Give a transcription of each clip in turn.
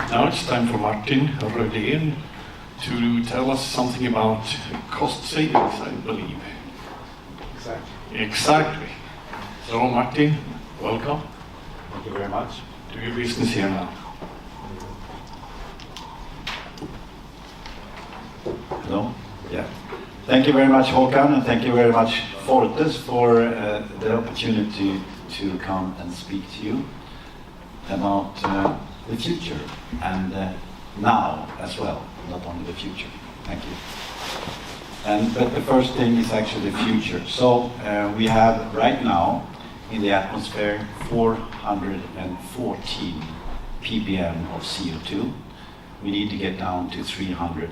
Now it's time for Martin Röden to tell us something about cost savings, I believe. Exactly. So Martin, welcome. Thank you very much. Do your business here now. Hello. Yeah. Thank you very much, Håkan, and thank you very much, Fortes, for the opportunity to come and speak to you about the future and now as well, not only the future. Thank you. But the first thing is actually the future. So we have right now in the atmosphere 414 ppm of CO2. We need to get down to 300.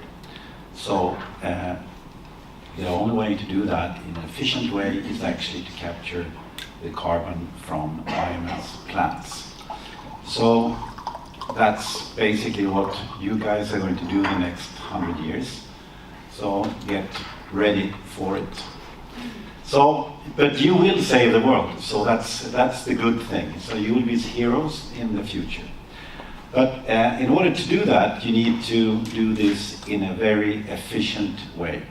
So the only way to do that in an efficient way is actually to capture the carbon from biomass plants. So that's basically what you guys are going to do in the next 100 years. So get ready for it. So, but you will save the world, so that's the good thing. So you will be heroes in the future. But in order to do that, you need to do this in a very efficient way.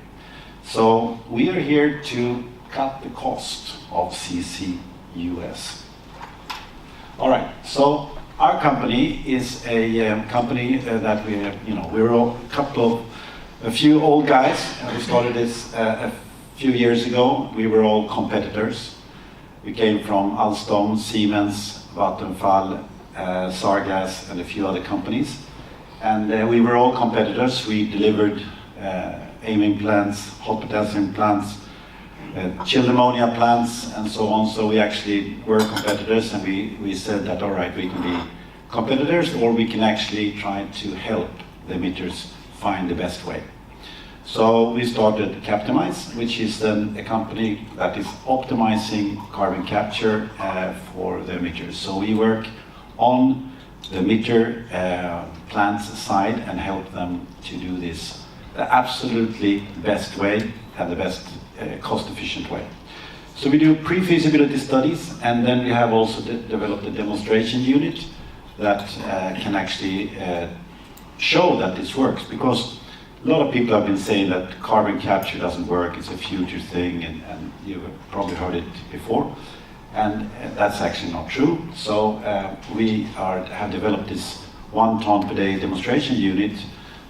So we are here to cut the cost of CCUS. All right, so our company is a company that we're a few old guys, and we started this a few years ago. We were all competitors. We came from Alstom, Siemens, Vattenfall, Sargas, and a few other companies. And we were all competitors. We delivered amine plants, hot potassium plants, chilled ammonia plants, and so on. So we actually were competitors, and we said that, all right, we can be competitors, or we can actually try to help the emitters find the best way. So we started Captimise, which is then a company that is optimizing carbon capture for the emitters. So we work on the emitter plants side and help them to do this the absolutely best way and the best cost-efficient way. So we do pre-feasibility studies, and then we have also developed a demonstration unit that can actually show that this works, because a lot of people have been saying that carbon capture doesn't work, it's a future thing, and you've probably heard it before, and that's actually not true. So we have developed this 1 ton per day demonstration unit,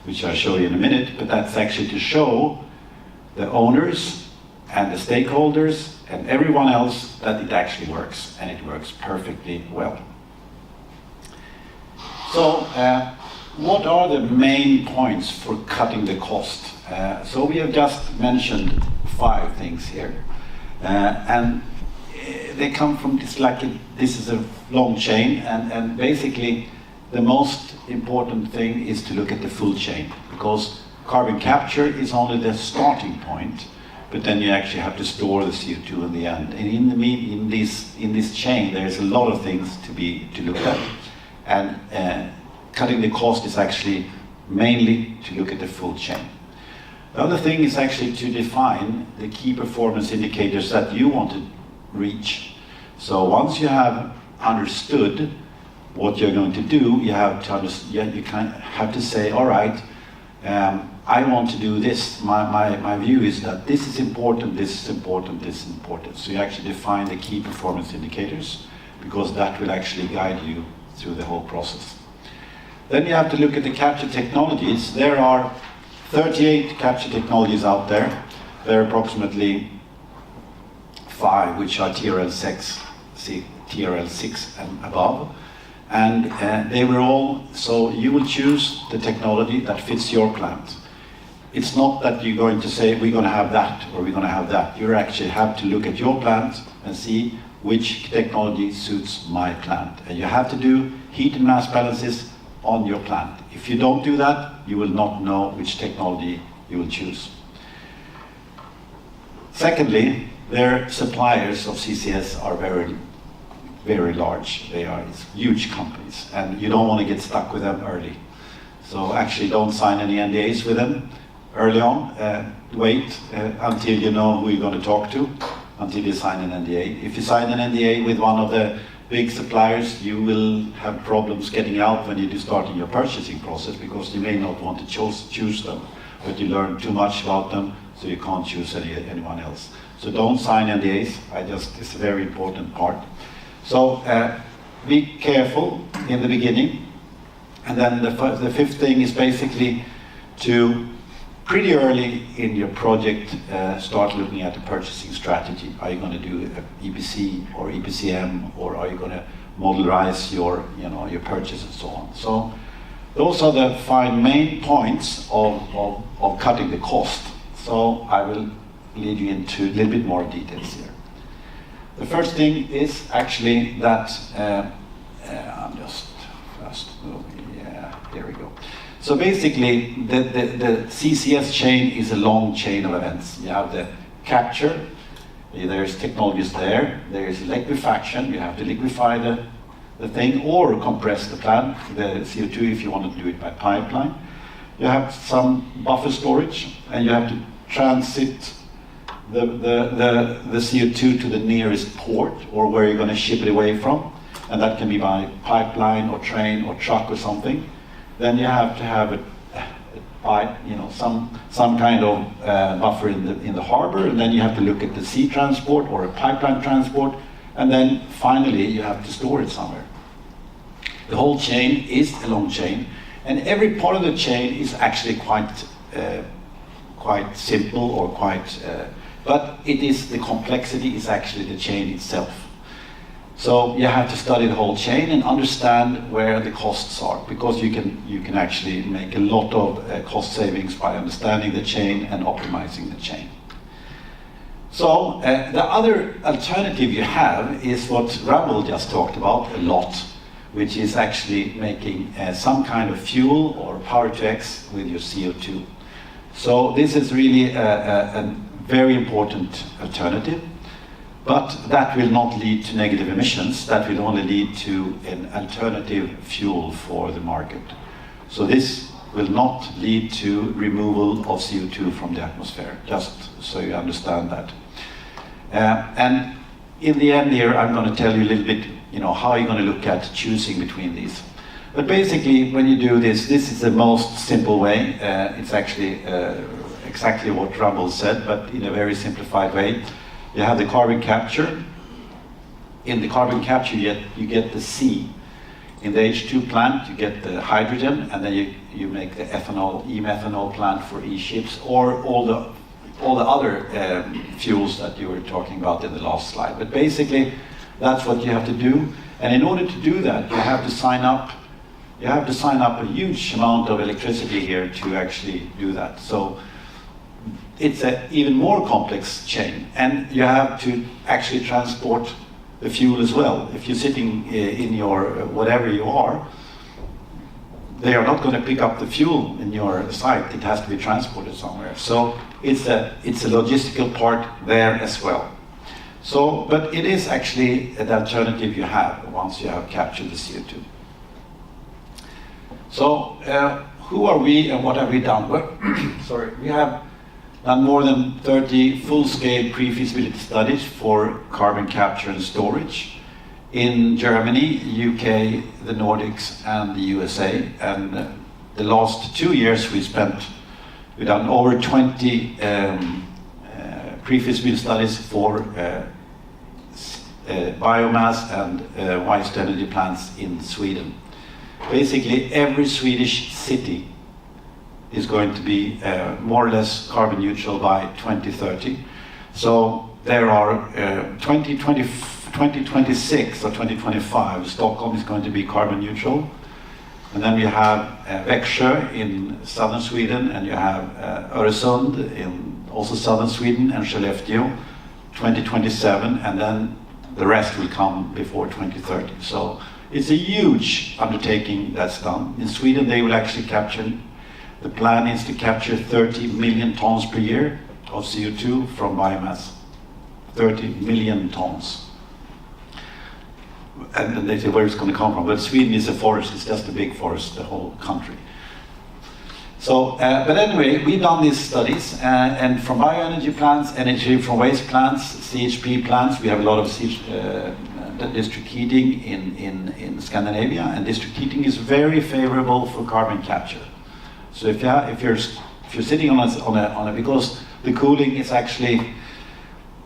which I'll show you in a minute, but that's actually to show the owners and the stakeholders and everyone else that it actually works, and it works perfectly well. So what are the main points for cutting the cost? So we have just mentioned 5 things here, and they come from this is a long chain, and basically the most important thing is to look at the full chain, because carbon capture is only the starting point, but then you actually have to store the CO2 in the end. And in this chain, there's a lot of things to look at, and cutting the cost is actually mainly to look at the full chain. The other thing is actually to define the key performance indicators that you want to reach. So once you have understood what you're going to do, you have to have to say, all right, I want to do this. My view is that this is important, this is important, this is important. So you actually define the key performance indicators, because that will actually guide you through the whole process. Then you have to look at the capture technologies. There are 38 capture technologies out there. There are approximately 5 which are TRL6 and above. And they were all, so you will choose the technology that fits your plant. It's not that you're going to say, we're going to have that, or we're going to have that. You actually have to look at your plant and see which technology suits my plant. And you have to do heat and mass balances on your plant. If you don't do that, you will not know which technology you will choose. Secondly, their suppliers of CCS are very, very large. They are huge companies, and you don't want to get stuck with them early. So actually don't sign any NDAs with them early on. Wait until you know who you're going to talk to, until you sign an NDA. If you sign an NDA with one of the big suppliers, you will have problems getting out when you do starting your purchasing process, because you may not want to choose them, but you learn too much about them, so you can't choose anyone else. So don't sign NDAs. It's a very important part. So be careful in the beginning. And then the fifth thing is basically to pretty early in your project start looking at the purchasing strategy. Are you going to do EPC or EPCM, or are you going to modularize your purchase and so on? So those are the 5 main points of cutting the cost. So I will lead you into a little bit more details here. The first thing is actually that I'm just fast moving. Yeah, there we go. So basically, the CCS chain is a long chain of events. You have the capture, there's technologies there is liquefaction, you have to liquefy the thing or compress the plant, the CO2 if you want to do it by pipeline. You have some buffer storage, and you have to transit the CO2 to the nearest port, or where you're going to ship it away from, and that can be by pipeline or train or truck or something. Then you have to have some kind of buffer in the harbor, and then you have to look at the sea transport or a pipeline transport, and then finally you have to store it somewhere. The whole chain is a long chain, and every part of the chain is actually quite simple or but it is the complexity is actually the chain itself. So you have to study the whole chain and understand where the costs are, because you can actually make a lot of cost savings by understanding the chain and optimizing the chain. So the other alternative you have is what Rumble just talked about a lot, which is actually making some kind of fuel or power to X with your CO2. So this is really a very important alternative. But that will not lead to negative emissions. That will only lead to an alternative fuel for the market. So this will not lead to removal of CO2 from the atmosphere, just so you understand that. And in the end here, I'm going to tell you a little bit, how you're going to look at choosing between these. But basically, when you do this is the most simple way. It's actually exactly what Rumble said, but in a very simplified way. You have the carbon capture. In the carbon capture, you get the C. In the H2 plant, you get the hydrogen, and then you make the ethanol, e-methanol plant for e-ships, or all the other fuels that you were talking about in the last slide. But basically, that's what you have to do. And in order to do that, you have to sign up. You have to sign up a huge amount of electricity here to actually do that. So it's an even more complex chain, and you have to actually transport the fuel as well. If you're sitting in your whatever you are, they are not going to pick up the fuel in your site. It has to be transported somewhere. So it's a logistical part there as well. So, but it is actually an alternative you have once you have captured the CO2. So who are we and what have we done? Well, sorry, we have done more than 30 full-scale pre-feasibility studies for carbon capture and storage in Germany, UK, the Nordics, and the USA. And the last 2 years we've done over 20 pre-feasibility studies for biomass and waste energy plants in Sweden. Basically, every Swedish city is going to be more or less carbon neutral by 2030. So there are 2026 or 2025, Stockholm is going to be carbon neutral. And then you have BECCS in southern Sweden, and you have Öresund in also southern Sweden, and Skellefteå 2027, and then the rest will come before 2030. So it's a huge undertaking that's done. In Sweden, they will actually capture. The plan is to capture 30 million tons per year of CO2 from biomass. 30 million tons. And then they say where it's going to come from. But Sweden is a forest, it's just a big forest, the whole country. So, but anyway, we've done these studies, and from bioenergy plants, energy from waste plants, CHP plants, we have a lot of the district heating in Scandinavia, and district heating is very favorable for carbon capture. So if you're sitting on a because the cooling is actually,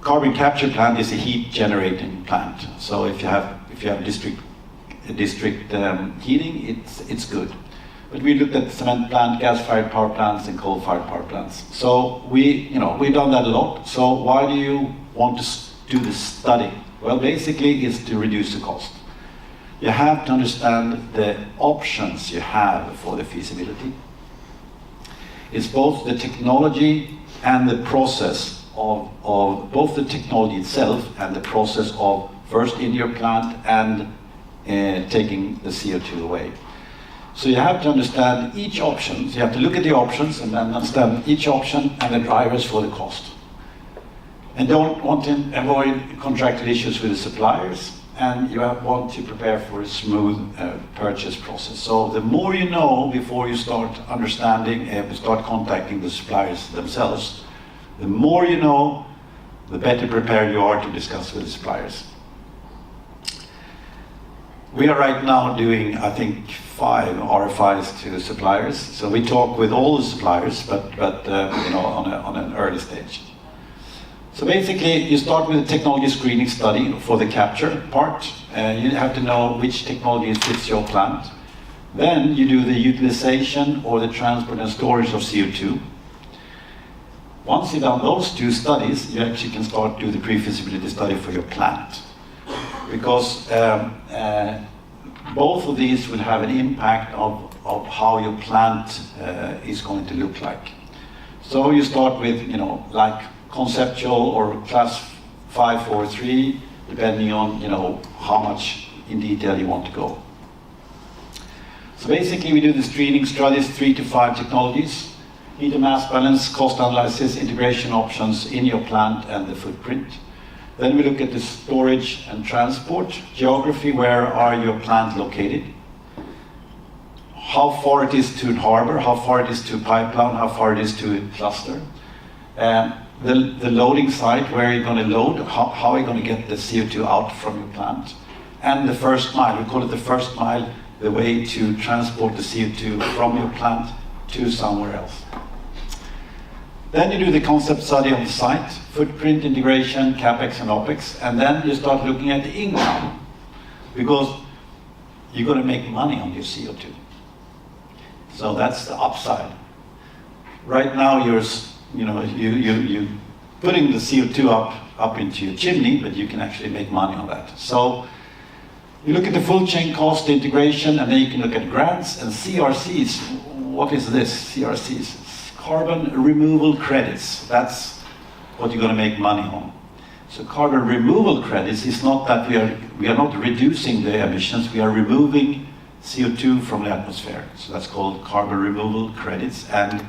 carbon capture plant is a heat generating plant. So if you have district heating, it's good. But we looked at cement plant, gas-fired power plants, and coal-fired power plants. So we've done that a lot. So why do you want to do this study? Well, basically, it's to reduce the cost. You have to understand the options you have for the feasibility. It's both the technology and the process of both the technology itself and the process of first in your plant and taking the CO2 away. So you have to understand each option. You have to look at the options and then understand each option and the drivers for the cost. And don't want to avoid contractual issues with the suppliers, and you want to prepare for a smooth purchase process. So the more you know before you start understanding and start contacting the suppliers themselves, the more you know, the better prepared you are to discuss with the suppliers. We are right now doing, I think, 5 RFIs to suppliers. So we talk with all the suppliers, but on an early stage. So basically, you start with a technology screening study for the capture part. You have to know which technology fits your plant. Then you do the utilization or the transport and storage of CO2. Once you've done those 2 studies, you actually can start do the pre-feasibility study for your plant. Because both of these will have an impact of how your plant is going to look like. So you start with, like conceptual or class 5 or 3, depending on, how much in detail you want to go. So basically we do the screening studies, 3 to 5 technologies, heat and mass balance, cost analysis, integration options in your plant and the footprint. Then we look at the storage and transport, geography, where are your plant located? How far it is to harbor, how far it is to pipeline, how far it is to a cluster. The loading site, where you're going to load, how are you going to get the CO2 out from your plant. And the first mile, we call it the first mile, the way to transport the CO2 from your plant to somewhere else. Then you do the concept study on the site, footprint, integration, CapEx and OpEx, and then you start looking at the income, because you're going to make money on your CO2. So that's the upside. Right now you're putting the CO2 up into your chimney, but you can actually make money on that. So you look at the full chain cost, the integration, and then you can look at grants and CRCs. What is this, CRCs? Carbon removal credits. That's what you're going to make money on. So carbon removal credits is not that we are not reducing the emissions, we are removing CO2 from the atmosphere. So that's called carbon removal credits, and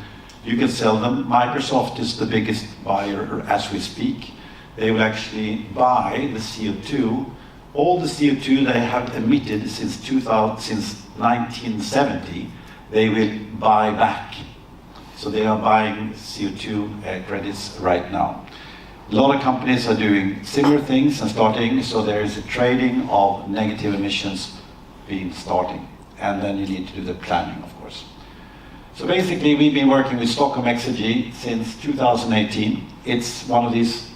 you can sell them. Microsoft is the biggest buyer as we speak. They will actually buy the CO2, all the CO2 they have emitted since 1970, they will buy back. So they are buying CO2 credits right now. A lot of companies are doing similar things and starting, so there is a trading of negative emissions being starting. And then you need to do the planning, of course. So basically, we've been working with Stockholm Exergy since 2018. It's one of these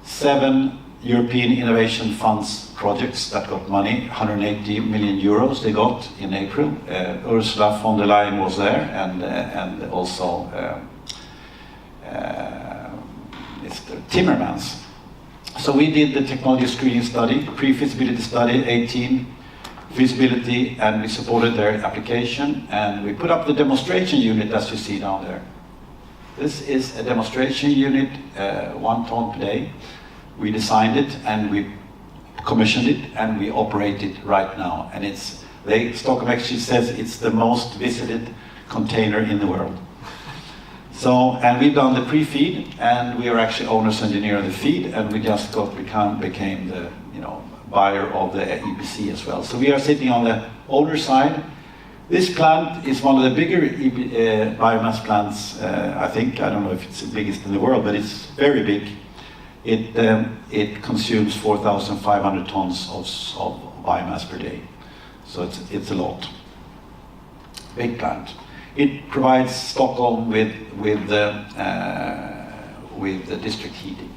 7 European Innovation Funds projects that got money, 180 million euros they got in April. Ursula von der Leyen was there, and also Mr. Timmermans. So we did the technology screening study, pre-feasibility study, 18 feasibility, and we supported their application, and we put up the demonstration unit as you see down there. This is a demonstration unit, 1 ton per day. We designed it and we commissioned it and we operate it right now. And Stockholm actually says it's the most visited container in the world. So, and we've done the pre-feed, and we are actually owner's engineer of the feed, and we just became the buyer of the EPC as well. So we are sitting on the owner side. This plant is one of the bigger biomass plants, I think. I don't know if it's the biggest in the world, but it's very big. it consumes 4,500 tons of biomass per day. So it's a lot. Big plant. It provides Stockholm with the district heating.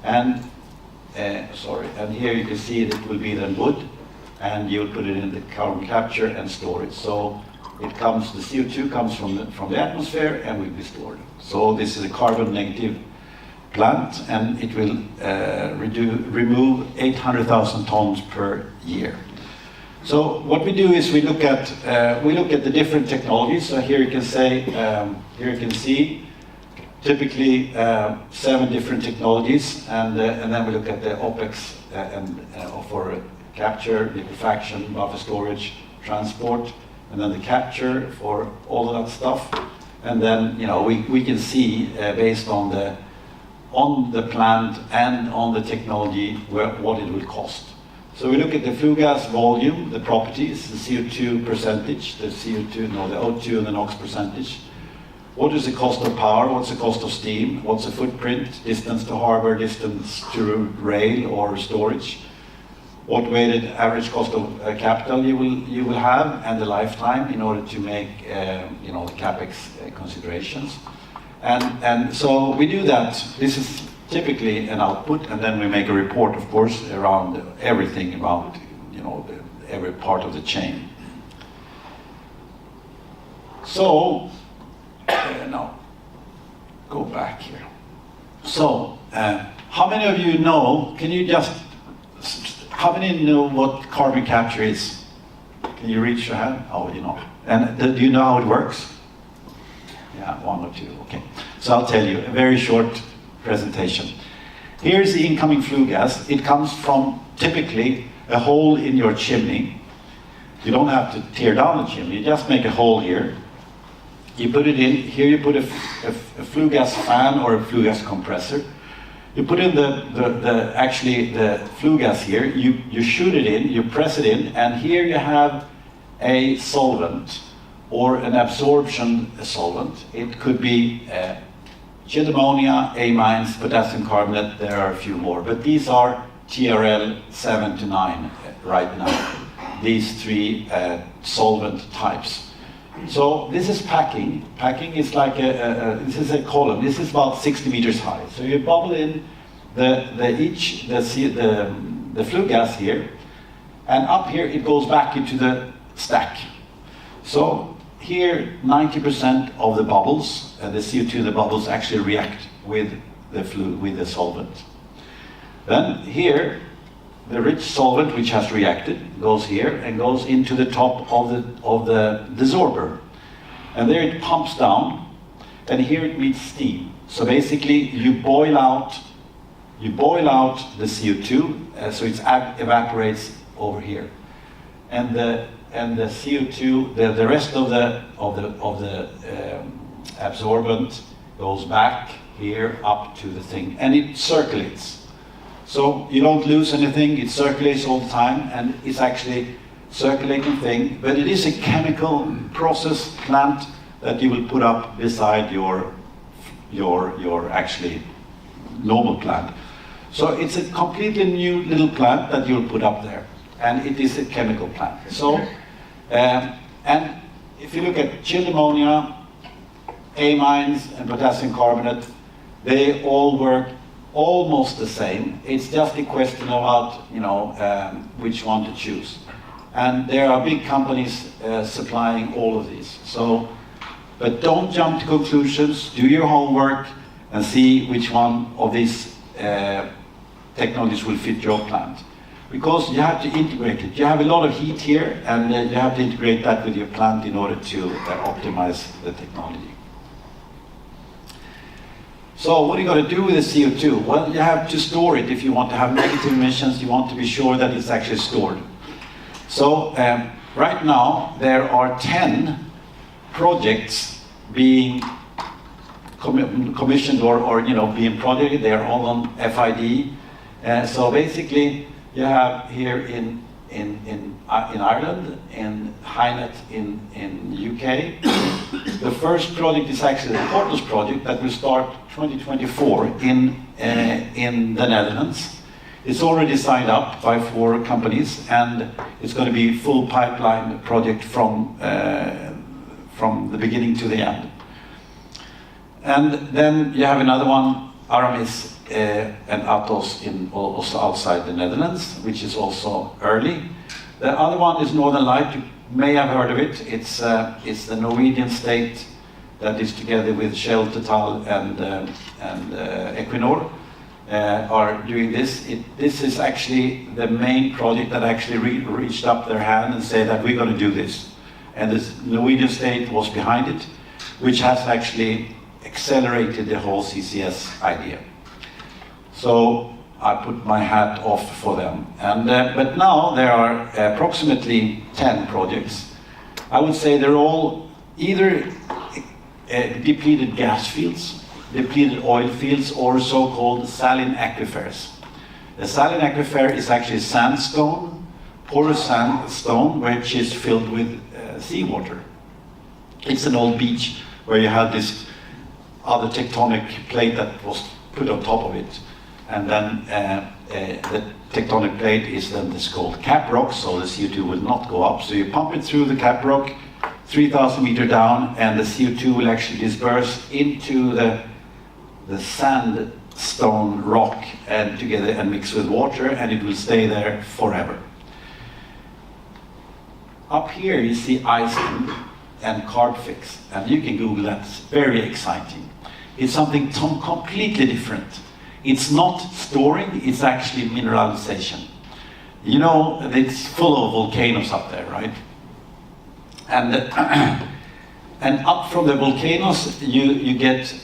And and here you can see that it will be then wood, and you'll put it in the carbon capture and store it. So the CO2 comes from the atmosphere and will be stored. So this is a carbon negative plant, and it will remove 800,000 tons per year. So what we do is we look at the different technologies. So here you can see typically 7 different technologies, and then we look at the OPEX for capture, liquefaction, buffer storage, transport, and then the capture for all of that stuff. And then we can see based on the plant and on the technology what it will cost. So we look at the flue gas volume, the properties, the CO2 percentage, the O2 and the NOx percentage. What is the cost of power? What's the cost of steam? What's the footprint? Distance to harbor, distance to rail or storage? What weighted average cost of capital you will have, and the lifetime in order to make the capex considerations. And so we do that. This is typically an output, and then we make a report, of course, around everything about every part of the chain. So now go back here. So how many of you know? How many know what carbon capture is? Can you reach your hand? Oh, you know. And do you know how it works? Yeah, 1 or 2. Okay. So I'll tell you a very short presentation. Here's the incoming flue gas. It comes from typically a hole in your chimney. You don't have to tear down the chimney, you just make a hole here. You put it in, here you put a flue gas fan or a flue gas compressor. You put in the flue gas here, you shoot it in, you press it in, and here you have a solvent or an absorption solvent. It could be chilled ammonia, amines, potassium carbonate, there are a few more, but these are TRL 7 to 9 right now, these 3 solvent types. So this is packing. Packing is like this is a column. This is about 60 meters high. So you bubble in the flue gas here, and up here it goes back into the stack. So here 90% of the bubbles, the CO2, the bubbles actually react with the solvent. Then here, the rich solvent which has reacted goes here and goes into the top of the desorber, and there it pumps down, and here it meets steam. So basically, you boil out the CO2, so it evaporates over here, and the CO2, the rest of the absorbent goes back here up to the thing, and it circulates. So you don't lose anything, it circulates all the time, and it's actually circulating thing, but it is a chemical process plant that you will put up beside your actually normal plant. So it's a completely new little plant that you'll put up there, and it is a chemical plant. So, and if you look at chilled ammonia, amines, and potassium carbonate, they all work almost the same. It's just a question about which one to choose. And there are big companies supplying all of these. So, but don't jump to conclusions. Do your homework and see which one of these technologies will fit your plant. Because you have to integrate it. You have a lot of heat here, and you have to integrate that with your plant in order to optimize the technology. So what are you going to do with the CO2? Well, you have to store it. If you want to have negative emissions, you want to be sure that it's actually stored. So right now, there are 10 projects being commissioned or being projected. They are all on FID. So basically, you have here in Ireland, in Hynet in UK. The first project is actually the Portals project that will start 2024 in the Netherlands. It's already signed up by 4 companies, and it's going to be full pipeline project from the beginning to the end. And then you have another one, Aramis and Atos also outside the Netherlands, which is also early. The other one is Northern Light. You may have heard of it. It's the Norwegian state that is together with Shell, Total, and Equinor are doing this. This is actually the main project that actually reached up their hand and said that we're going to do this. And the Norwegian state was behind it, which has actually accelerated the whole CCS idea. So I put my hat off for them. And but now there are approximately 10 projects. I would say they're all either depleted gas fields, depleted oil fields, or so-called saline aquifers. The saline aquifer is actually sandstone, porous sandstone, which is filled with seawater. It's an old beach where you have this other tectonic plate that was put on top of it. And then the tectonic plate is then this called cap rock, so the CO2 will not go up. So you pump it through the cap rock, 3,000 meters down, and the CO2 will actually disperse into the sandstone rock and together and mix with water, and it will stay there forever. Up here you see Iceland and Carbfix, and you can Google that. It's very exciting. It's something completely different. It's not storing, it's actually mineralization. You know, it's full of volcanoes up there, right? And and up from the volcanoes, you get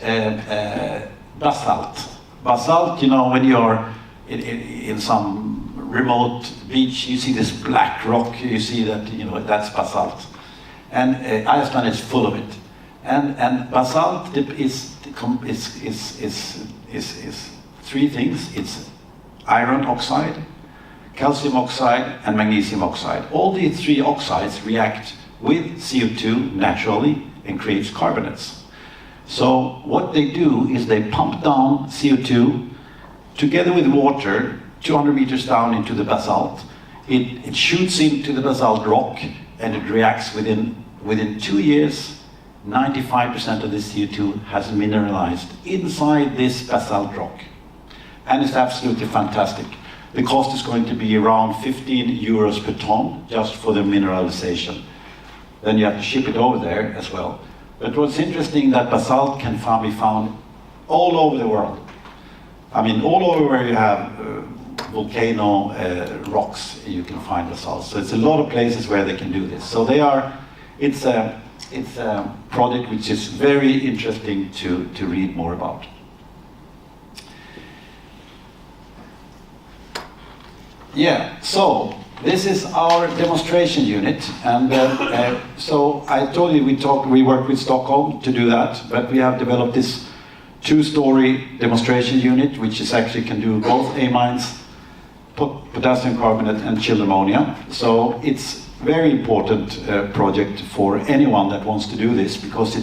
basalt. Basalt, you know, when you're in some remote beach, you see this black rock, you see that, you know, that's basalt. And Iceland is full of it. And basalt is 3 things. It's iron oxide, calcium oxide, and magnesium oxide. All these 3 oxides react with CO2 naturally and creates carbonates. So what they do is they pump down CO2 together with water 200 meters down into the basalt. It shoots into the basalt rock, and it reacts within 2 years. 95% of the CO2 has mineralized inside this basalt rock. And it's absolutely fantastic. The cost is going to be around 15 euros per ton just for the mineralization. Then you have to ship it over there as well. But what's interesting, that basalt can be found all over the world. I mean, all over where you have volcano rocks, you can find basalt. So it's a lot of places where they can do this. So it's a project which is very interesting to read more about. Yeah, so this is our demonstration unit, and so I told you we worked with Stockholm to do that, but we have developed this 2-story demonstration unit, which is actually can do both amines, potassium carbonate, and chilled ammonia. So it's very important project for anyone that wants to do this, because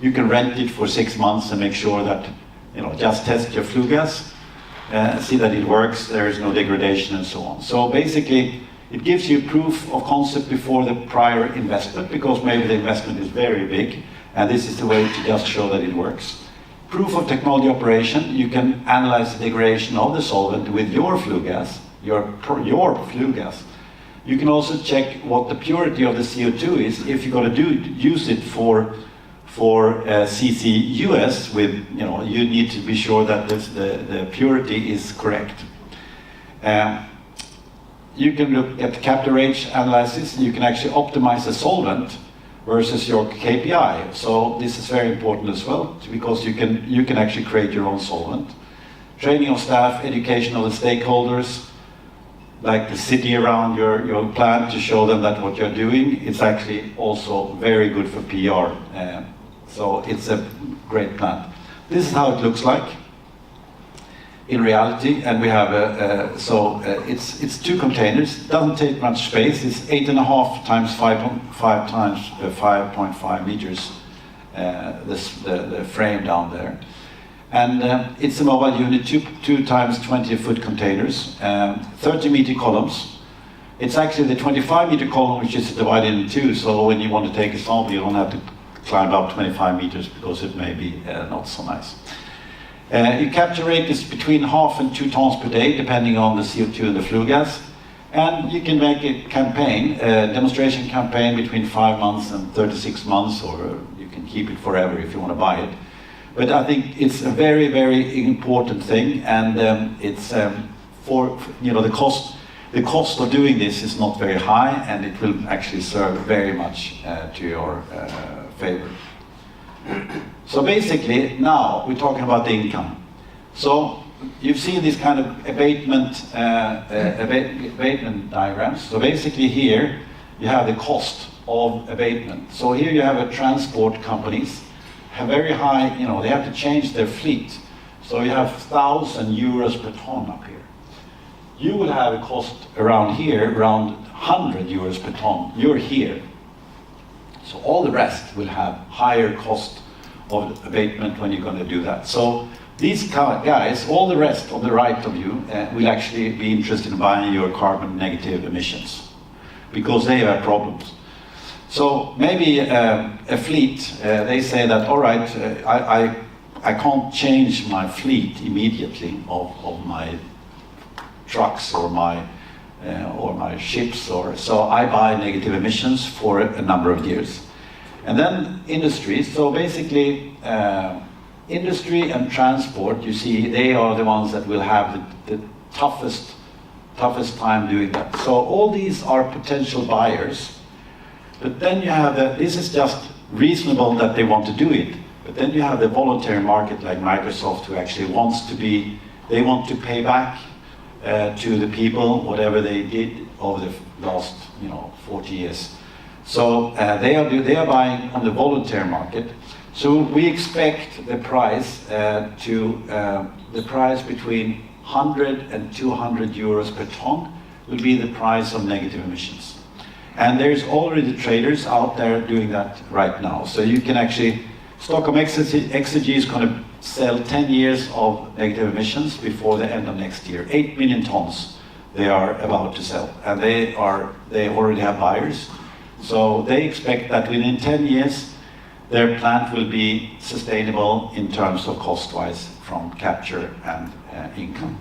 you can rent it for 6 months and make sure that, you know, just test your flue gas. See that it works, there is no degradation and so on. So basically, it gives you proof of concept before the prior investment, because maybe the investment is very big, and this is the way to just show that it works. Proof of technology operation, you can analyze the degradation of the solvent with your flue gas, your flue gas. You can also check what the purity of the CO2 is if you're going to use it for CCUS. With, you know, you need to be sure that the purity is correct. You can look at the capture range analysis. You can actually optimize the solvent versus your KPI. So this is very important as well, because you can actually create your own solvent. Training of staff, education of the stakeholders, like the city around your plant, to show them that what you're doing is actually also very good for PR. So it's a great plant. This is how it looks like. in reality, and we have it's 2 containers. It doesn't take much space. It's 8.5 times 5 times 5.5 meters. The frame down there, and it's a mobile unit. 2 times 20-foot containers, 30-meter columns. It's actually the 25-meter column which is divided in 2. So when you want to take a sample, you don't have to climb up 25 meters because it may be not so nice. Your capture rate is between 0.5 and 2 tons per day, depending on the CO2 and the flue gas. And you can make a campaign, a demonstration campaign between 5 months and 36 months, or you can keep it forever if you want to buy it. But I think it's a very, very important thing, and it's for the cost of doing this is not very high, and it will actually serve very much to your favor. So basically, now we're talking about the income. So you've seen this kind of abatement diagrams. So basically here you have the cost of abatement. So here you have transport companies have very high, they have to change their fleet. So you have 1,000 euros per ton up here. You will have a cost around here, around 100 euros per ton. You're here. So all the rest will have higher cost of abatement when you're going to do that. So these guys, all the rest on the right of you, will actually be interested in buying your carbon negative emissions because they have problems. So maybe a fleet, they say that, all right, I can't change my fleet immediately of my trucks or my ships, so I buy negative emissions for a number of years. And then industry, so basically industry and transport, you see, they are the ones that will have the toughest time doing that. So all these are potential buyers, but then you have this is just reasonable that they want to do it, but then you have the voluntary market like Microsoft, who actually they want to pay back to the people whatever they did over the last 40 years. So they are buying on the voluntary market. So we expect the price between 100 and 200 euros per ton will be the price of negative emissions. And there's already traders out there doing that right now. So you can actually, Stockholm Exergy is going to sell 10 years of negative emissions before the end of next year. 8 million tons they are about to sell, and they already have buyers. So they expect that within 10 years their plant will be sustainable in terms of cost-wise from capture and income.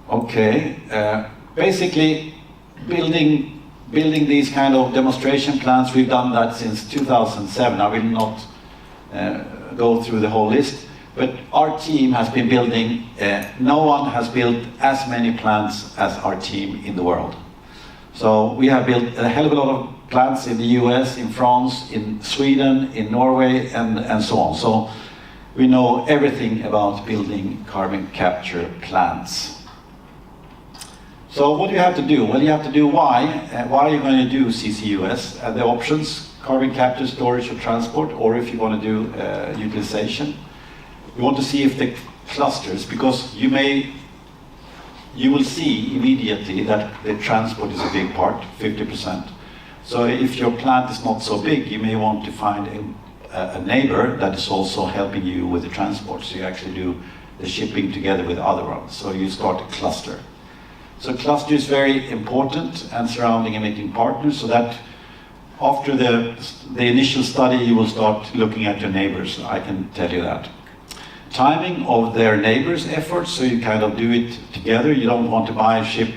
Okay, basically building these kind of demonstration plants, we've done that since 2007. I will not go through the whole list, but our team has been building, no one has built as many plants as our team in the world. So we have built a hell of a lot of plants in the US, in France, in Sweden, in Norway, and so on. So we know everything about building carbon capture plants. So what do you have to do? Well, you have to do why are you going to do CCUS? The options, carbon capture, storage, or transport, or if you want to do utilization. You want to see if the clusters, because you will see immediately that the transport is a big part, 50%. So if your plant is not so big, you may want to find a neighbor that is also helping you with the transport. So you actually do the shipping together with other ones. So you start a cluster. So cluster is very important, and surrounding emitting partners, so that after the initial study you will start looking at your neighbors, I can tell you that. Timing of their neighbors' efforts, so you kind of do it together. You don't want to buy a ship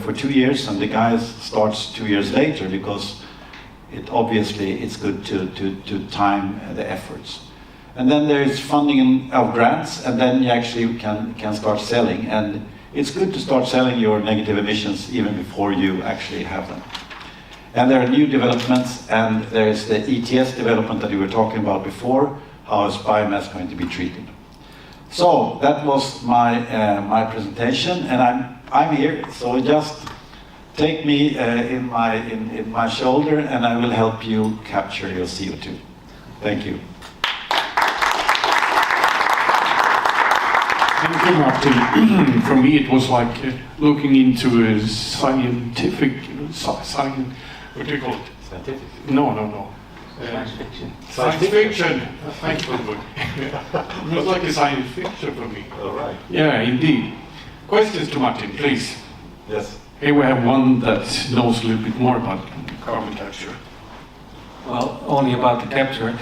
for 2 years and the guy starts 2 years later, because it's good to time the efforts. And then there is funding of grants, and then you actually can start selling. And it's good to start selling your negative emissions even before you actually have them. And there are new developments, and there's the ETS development that we were talking about before. How is biomass going to be treated? So that was my presentation, and I'm here. So just take me in my shoulder, and I will help you capture your CO2. Thank you. Thank you, Martin. For me, it was like looking into a scientific, what do you call it? Scientific. No. Science fiction. Science fiction. Thank you for the word. It was like a science fiction for me. All right. Yeah, indeed. Questions to Martin, please. Yes. Here we have one that knows a little bit more about carbon capture. Well, only about the capture.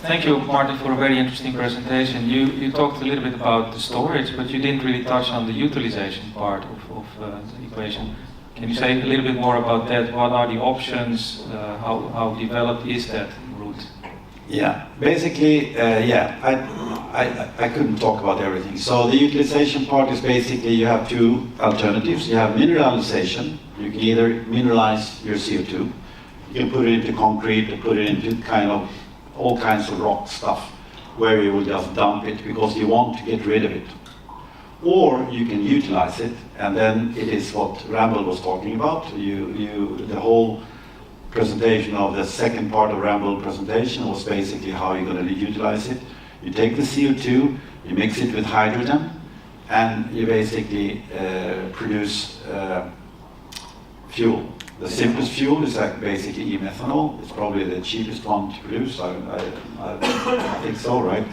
Thank you, Martin, for a very interesting presentation. You talked a little bit about the storage, but you didn't really touch on the utilization part of the equation. Can you say a little bit more about that? What are the options? How developed is that route? Yeah, basically, I couldn't talk about everything. So the utilization part is basically you have two alternatives. You have mineralization. You can either mineralize your CO2. You can put it into concrete or put it into kind of all kinds of rock stuff where you will just dump it because you want to get rid of it. Or you can utilize it, and then it is what Ramble was talking about. The whole presentation of the second part of Ramble presentation was basically how you're going to utilize it. You take the CO2, you mix it with hydrogen, and you basically produce fuel. The simplest fuel is like basically e-methanol. It's probably the cheapest one to produce. I think so, right?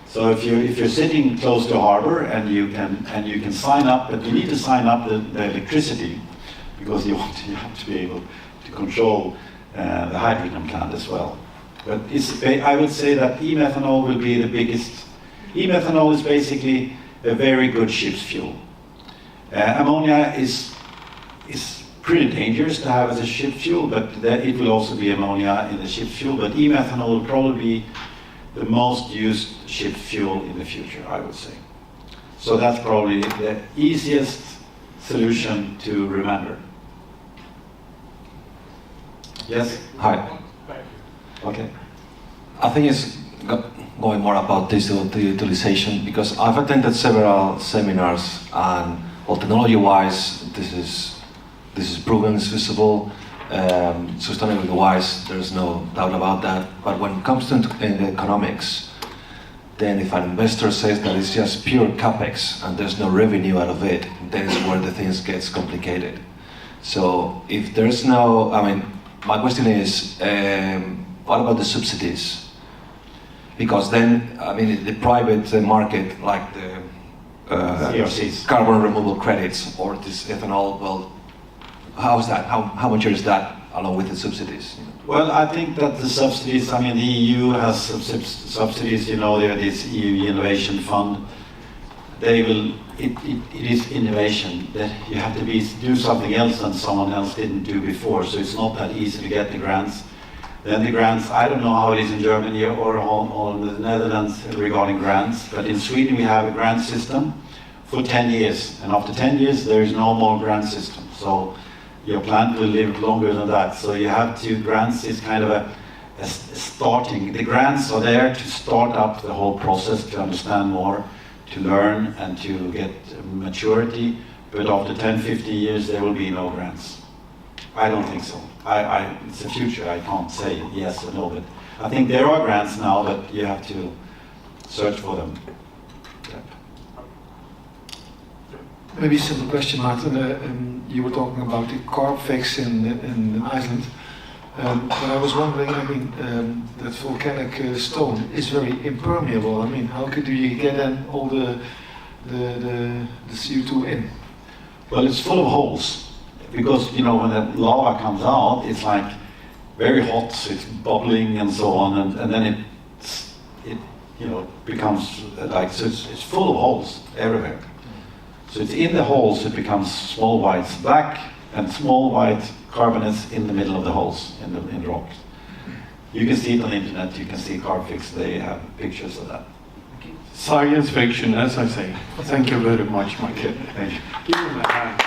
So if you're sitting close to a harbor and you can sign up, but you need to sign up the electricity because you have to be able to control the hydrogen plant as well. But I would say that e-methanol will be the biggest. E-methanol is basically a very good ship's fuel. Ammonia is pretty dangerous to have as a ship fuel, but it will also be ammonia in the ship fuel. But e-methanol will probably be the most used ship fuel in the future, I would say. So that's probably the easiest solution to remember. Yes? Hi. Okay. I think it's going more about digital utilization because I've attended several seminars and, well, technology-wise, this is proven, it's visible. Sustainability-wise, there's no doubt about that. But when it comes to economics, then if an investor says that it's just pure capex and there's no revenue out of it, then it's where the things gets complicated. So if there's no, my question is, what about the subsidies? Because then, the private market, like the CRCs. carbon removal credits or this ethanol, well, how's that? How much is that along with the subsidies? Well, I think that the subsidies, the EU has subsidies, there this EU Innovation Fund. It is innovation that you have to do something else than someone else didn't do before, so it's not that easy to get the grants. Then the grants, I don't know how it is in Germany or in the Netherlands regarding grants, but in Sweden we have a grant system for 10 years, and after 10 years there is no more grant system. So your plant will live longer than that. So you have to, grants is kind of a starting. The grants are there to start up the whole process, to understand more, to learn and to get maturity. But after 10, 50 years, there will be no grants. I don't think so. It's the future. I can't say yes or no, but I think there are grants now, but you have to search for them. Yep. Maybe a simple question, Martin. You were talking about the carbfix in Iceland. But I was wondering, that volcanic stone is very impermeable. How do you get in all the CO2 in? Well, it's full of holes. Because, when that lava comes out, it's like very hot, so it's bubbling and so on, and then it becomes like, so it's full of holes everywhere. So it's in the holes, it becomes small white black and small white carbonates in the middle of the holes in the rocks. You can see it on the internet, you can see Carbfix, they have pictures of that. Science fiction, as I say. Thank you very much, Michael. Thank you. Give him a hand.